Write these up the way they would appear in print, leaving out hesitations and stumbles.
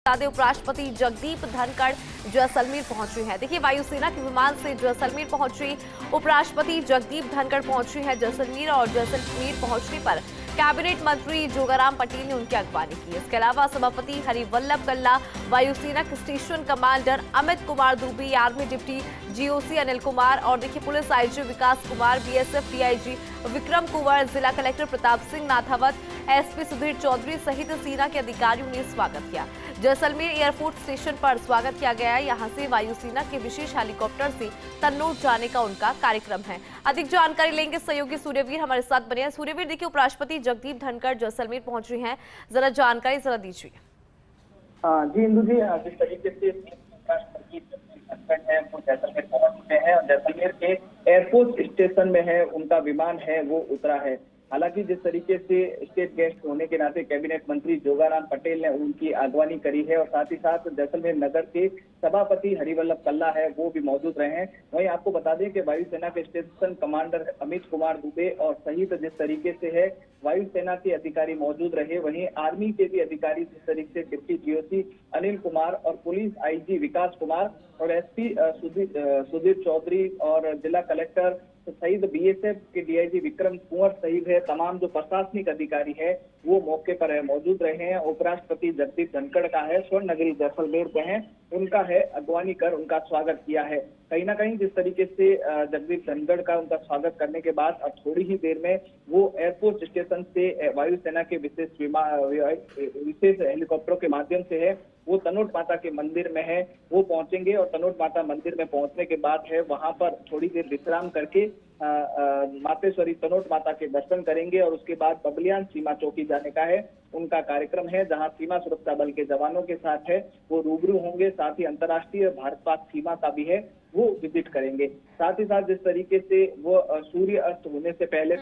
उपराष्ट्रपति जगदीप धनखड़ जैसलमेर पहुंची हैं। देखिए, वायुसेना के विमान से जैसलमेर पहुंची उपराष्ट्रपति जगदीप धनखड़ पहुंची है जैसलमेर और जैसलमेर पहुंचने पर कैबिनेट मंत्री जोगाराम पटेल ने उनकी अगवानी की। इसके अलावा सभापति हरिवल्लभ कल्ला, वायुसेना के station commander Amit Kumar Dubey, army deputy GOC Anil Kumar और देखिए पुलिस आईजी विकास कुमार, बीएसएफ डीआईजी विक्रम कुंवर, जिला कलेक्टर प्रताप सिंह नाथावत, एसपी सुधीर चौधरी सहित सेना के अधिकारियों ने स्वागत किया। जैसलमेर एयरपोर्ट स्टेशन पर स्वागत किया गया है। यहां से वायुसेना के विशेष हेलीकॉप्टर से तन्नूर जाने का उनका कार्यक्रम है। अधिक जानकारी लेंगे सहयोगी सूर्यवीर हमारे साथ बने हैं। सूर्यवीर, देखिए उपराष्ट्रपति जगदीप धनखड़ जैसलमेर पहुंच रहे हैं, जरा जानकारी जरा दीजिए। जी इंदु जी, जिस तरीके से उपराष्ट्रपति धनखड़ है वो जैसलमेर पहुंच चुके हैं और जैसलमेर के एयरपोर्ट स्टेशन में है उनका विमान है वो उतरा है। हालांकि जिस तरीके से स्टेट गेस्ट होने के नाते कैबिनेट मंत्री जोगाराम पटेल ने उनकी अगवानी करी है और साथ ही साथ जैसलमेर नगर के सभापति हरिवल्लभ कल्ला है वो भी मौजूद रहे हैं। वहीं आपको बता दें कि वायुसेना के स्टेशन कमांडर अमित कुमार दुबे और सहित जिस तरीके से है वायुसेना के अधिकारी मौजूद रहे, वहीं आर्मी के भी अधिकारी जिस तरीके से डिप्टी जीओसी अनिल कुमार और पुलिस आईजी विकास कुमार और एसपी सुधीर चौधरी और जिला कलेक्टर सहित बीएसएफ के डीआईजी विक्रम कुंवर सहित है तमाम जो प्रशासनिक अधिकारी है वो मौके पर है मौजूद रहे हैं। उपराष्ट्रपति जगदीप धनखड़ का है स्वर्ण नगरी जैसलमेर पे है, उनका है अगवानी कर उनका स्वागत किया है। कहीं ना कहीं जिस तरीके से जगदीप धनखड़ का उनका स्वागत करने के बाद अब थोड़ी ही देर में वो एयरपोर्ट स्टेशन से वायुसेना के विशेष हेलीकॉप्टरों के माध्यम से है वो तनोट माता के मंदिर में है वो पहुंचेंगे और तनोट माता मंदिर में पहुंचने के बाद है वहां पर थोड़ी देर विश्राम करके मातेश्वरी तनोट माता के दर्शन करेंगे और उसके बाद बबलियान सीमा चौकी जाने का है उनका कार्यक्रम है, जहां सीमा सुरक्षा बल के जवानों के साथ है वो रूबरू होंगे। साथ ही अंतर्राष्ट्रीय भारत पाक सीमा का भी है वो विजिट करेंगे। साथ ही साथ जिस तरीके से वो सूर्य अस्त होने से पहले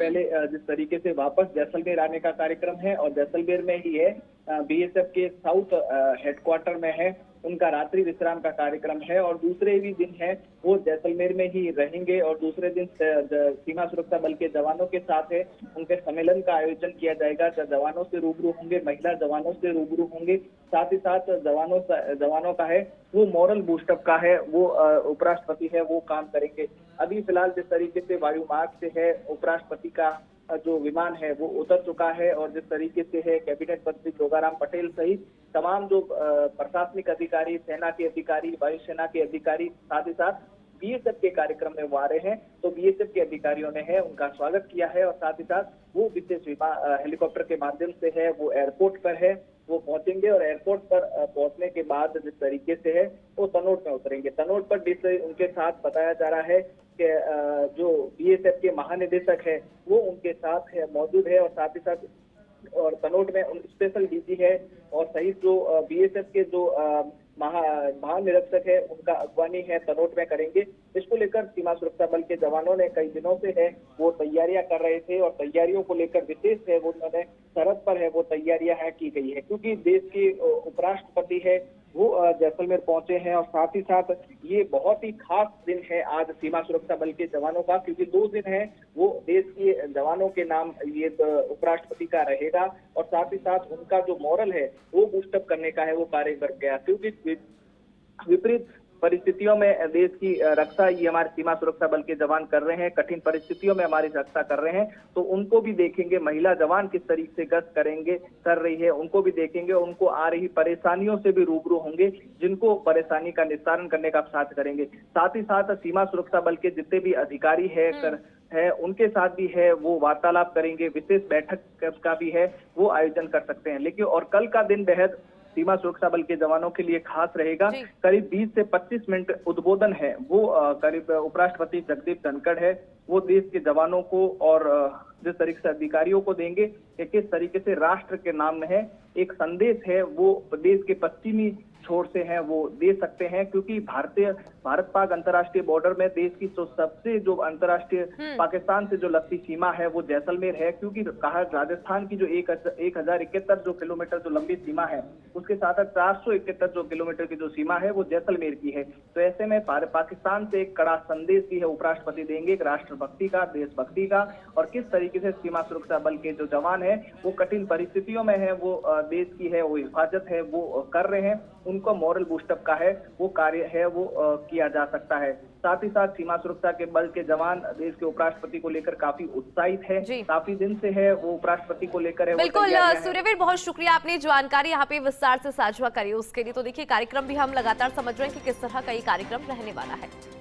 जिस तरीके से वापस जैसलमेर आने का कार्यक्रम है और जैसलमेर में ही है बीएसएफ के साउथ हेडक्वार्टर में है उनका रात्रि विश्राम का कार्यक्रम है और दूसरे भी दिन है वो जैसलमेर में ही रहेंगे और दूसरे दिन सीमा सुरक्षा बल के जवानों के साथ है उनके सम्मेलन का आयोजन किया जाएगा। जवानों से रूबरू होंगे, महिला जवानों से रूबरू होंगे, साथ ही साथ जवानों का है वो मॉरल बूस्टअप का है वो उपराष्ट्रपति है वो काम करेंगे। अभी फिलहाल जिस तरीके से वायु मार्ग से है उपराष्ट्रपति का जो विमान है वो उतर चुका है और जिस तरीके से है कैबिनेट मंत्री जोगाराम पटेल सहित तमाम जो प्रशासनिक अधिकारी, सेना के अधिकारी, वायुसेना के अधिकारी, साथ ही साथ बीएसएफ के कार्यक्रम में वो आ रहे हैं तो बीएसएफ के अधिकारियों ने है उनका स्वागत किया है और साथ ही साथ वो विशेष हेलीकॉप्टर के माध्यम से है वो एयरपोर्ट पर है वो पहुंचेंगे और एयरपोर्ट पर पहुंचने के बाद जिस तरीके से है वो तनोट में उतरेंगे। तनोट पर उनके साथ बताया जा रहा है कि जो बीएसएफ के महानिदेशक है वो उनके साथ है मौजूद है और साथ ही साथ और तनोट में स्पेशल डीजी है और सहित जो बीएसएफ के जो महानिरीक्षक है उनका अगवानी है तनोट में करेंगे। इसको लेकर सीमा सुरक्षा बल के जवानों ने कई दिनों से है वो तैयारियां कर रहे थे और तैयारियों को लेकर विशेष है वो उन्होंने सरहद पर है वो तैयारियां है की गई है क्योंकि देश के उपराष्ट्रपति है वो जैसलमेर पहुंचे हैं और साथ ही साथ ये बहुत ही खास दिन है आज सीमा सुरक्षा बल के जवानों का क्योंकि 2 दिन है वो देश के जवानों के नाम ये उपराष्ट्रपति का रहेगा और साथ ही साथ उनका जो मॉरल है वो बूस्टअप करने का है वो कार्य कर गया क्योंकि विपरीत परिस्थितियों में देश की रक्षा ये हमारे सीमा सुरक्षा बल के जवान कर रहे हैं, कठिन परिस्थितियों में हमारी रक्षा कर रहे हैं तो उनको भी देखेंगे। महिला जवान किस तरीके से गश्त कर रही है उनको भी देखेंगे, उनको आ रही परेशानियों से भी रूबरू होंगे जिनको परेशानी का निस्तारण करने का साथ करेंगे। साथ ही साथ सीमा सुरक्षा बल के जितने भी अधिकारी है उनके साथ भी है वो वार्तालाप करेंगे, विशेष बैठक का भी है वो आयोजन कर सकते हैं। लेकिन और कल का दिन बेहद सीमा सुरक्षा बल के जवानों के लिए खास रहेगा। करीब 20 से 25 मिनट उद्बोधन है वो करीब उपराष्ट्रपति जगदीप धनखड़ है वो देश के जवानों को और जिस तरीके से अधिकारियों को देंगे कि किस तरीके से राष्ट्र के नाम में है एक संदेश है वो देश के पश्चिमी छोर से हैं वो दे सकते हैं, क्योंकि भारत पाक अंतर्राष्ट्रीय बॉर्डर में देश की जो सबसे जो अंतर्राष्ट्रीय पाकिस्तान से जो लगती सीमा है वो जैसलमेर है, क्योंकि कहा राजस्थान की जो 1071 जो किलोमीटर जो लंबी सीमा है उसके साथ 471 जो किलोमीटर की जो सीमा है वो जैसलमेर की है। तो ऐसे में पाकिस्तान से एक कड़ा संदेश भी है उपराष्ट्रपति देंगे, एक राष्ट्रभक्ति का, देशभक्ति का, और किस तरीके से सीमा सुरक्षा बल के जो जवान है वो कठिन परिस्थितियों में है, वो देश की है वो हिफाजत है वो कर रहे हैं, उनको मॉरल बूस्टअप का है वो कार्य है वो किया जा सकता है। साथ ही साथ सीमा सुरक्षा के बल के जवान देश के उपराष्ट्रपति को लेकर काफी उत्साहित है, काफी दिन से है वो उपराष्ट्रपति को लेकर है। बिल्कुल सूर्यवीर, बहुत शुक्रिया, आपने जानकारी यहाँ पे विस्तार से साझा करी उसके लिए। तो देखिए कार्यक्रम भी हम लगातार समझ रहे हैं कि किस तरह का ये कार्यक्रम रहने वाला है।